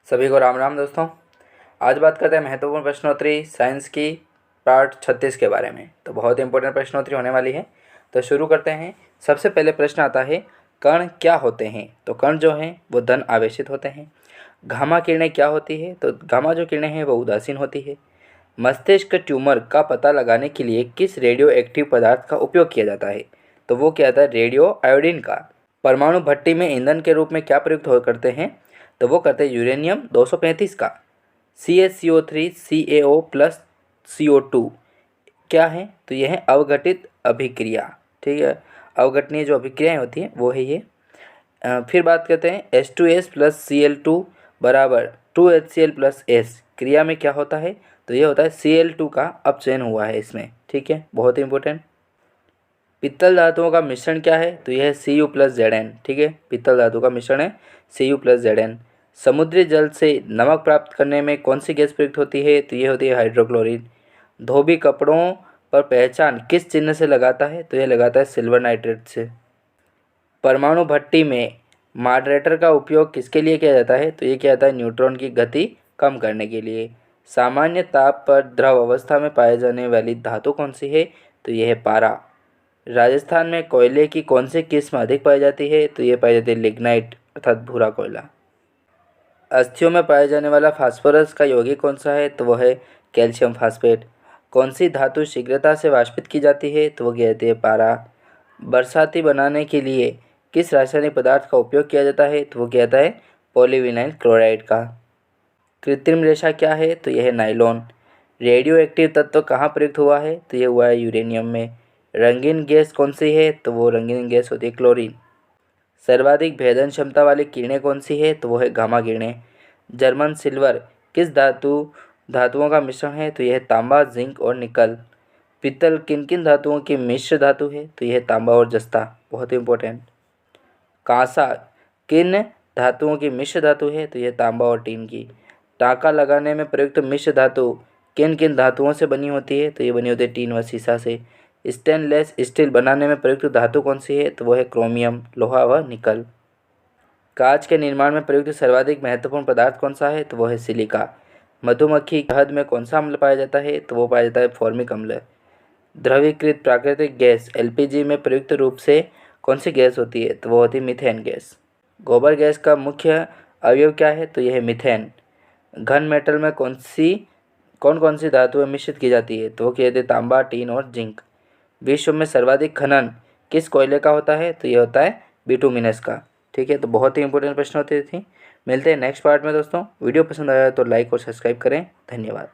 सभी को राम राम दोस्तों। आज बात करते हैं महत्वपूर्ण प्रश्नोत्तरी साइंस की पार्ट 36 के बारे में। तो बहुत इंपॉर्टेंट प्रश्नोत्तरी होने वाली है। तो शुरू करते हैं। सबसे पहले प्रश्न आता है, कण क्या होते हैं? तो कण जो हैं वो धन आवेशित होते हैं। गामा किरणें क्या होती है? तो गामा जो किरणें हैं वो उदासीन होती है। मस्तिष्क ट्यूमर का पता लगाने के लिए किस रेडियो एक्टिव पदार्थ का उपयोग किया जाता है? तो वो क्या था, रेडियो आयोडीन का। परमाणु भट्टी में ईंधन के रूप में क्या प्रयुक्त हो करते हैं? तो वो करते हैं यूरेनियम 235 का। CaCO3 CaO प्लस CO2 क्या है? तो यह है अवघटित अभिक्रिया। ठीक है, अवघटनीय जो अभिक्रियाएं होती हैं वो है ये। फिर बात करते हैं H2S प्लस Cl2 बराबर 2HCl प्लस S क्रिया में क्या होता है? तो ये होता है Cl2 का अपचयन हुआ है इसमें। ठीक है, बहुत इंपॉर्टेंट। पित्तल धातुओं का मिश्रण क्या है? तो यह है Cu प्लस Zn। ठीक है, पित्तल धातु का मिश्रण है Cu प्लस Zn। समुद्री जल से नमक प्राप्त करने में कौन सी गैस प्रयुक्त होती है? तो ये होती है हाइड्रोक्लोरीन। धोबी कपड़ों पर पहचान किस चिन्ह से लगाता है? तो यह लगाता है सिल्वर नाइट्रेट से। परमाणु भट्टी में मॉडरेटर का उपयोग किसके लिए किया जाता है? तो ये किया जाता है न्यूट्रॉन की गति कम करने के लिए। सामान्य ताप पर द्रव अवस्था में पाई जाने वाली धातु कौन सी है? तो यह है पारा। राजस्थान में कोयले की कौन सी किस्म अधिक पाई जाती है? तो ये पाई जाती है लिग्नाइट अर्थात भूरा कोयला। अस्थियों में पाए जाने वाला फास्फोरस का यौगिक कौन सा है? तो वह है कैल्शियम फास्फेट। कौन सी धातु शीघ्रता से वाष्पित की जाती है? तो वह कहते हैं पारा। बरसाती बनाने के लिए किस रासायनिक पदार्थ का उपयोग किया जाता है? तो वो कहता है पॉलीविनाइल क्लोराइड का। कृत्रिम रेशा क्या है? तो यह है नायलॉन। रेडियो एक्टिव तत्व कहाँ प्रयुक्त हुआ है? तो यह हुआ है यूरेनियम में। रंगीन गैस कौन सी है? तो वो रंगीन गैस होती है क्लोरीन। सर्वाधिक भेदन क्षमता वाली किरणें कौन सी है? तो वो है गामा किरणें। जर्मन सिल्वर किस धातुओं का मिश्रण है? तो यह है तांबा, जिंक और निकल। पित्तल किन किन धातुओं की मिश्र धातु है? तो यह है तांबा और जस्ता। बहुत इंपॉर्टेंट। कांसा किन धातुओं की मिश्र धातु है? तो यह तांबा और टीन की। टाँका लगाने में प्रयुक्त मिश्र धातु किन किन धातुओं से बनी होती है? तो ये बनी होती है टीन व सीसा से। स्टेनलेस स्टील बनाने में प्रयुक्त धातु कौन सी है? तो वो है क्रोमियम, लोहा व निकल। कांच के निर्माण में प्रयुक्त सर्वाधिक महत्वपूर्ण पदार्थ कौन सा है? तो वो है सिलिका। मधुमक्खी शहद में कौन सा अम्ल पाया जाता है? तो वो पाया जाता है फॉर्मिक अम्ल। द्रवीकृत प्राकृतिक गैस LPG में प्रयुक्त रूप से कौन सी गैस होती है? तो वो होती है मीथेन गैस। गोबर गैस का मुख्य अवयव क्या है? तो यह है मीथेन। घन मेटल में कौन कौन सी धातुएं मिश्रित की जाती है? तो वो कहते हैं तांबा, टीन और जिंक। विश्व में सर्वाधिक खनन किस कोयले का होता है? तो ये होता है बिटुमिनस का। ठीक है, तो बहुत ही इंपॉर्टेंट प्रश्न होते थे। मिलते हैं नेक्स्ट पार्ट में दोस्तों। वीडियो पसंद आया तो लाइक और सब्सक्राइब करें। धन्यवाद।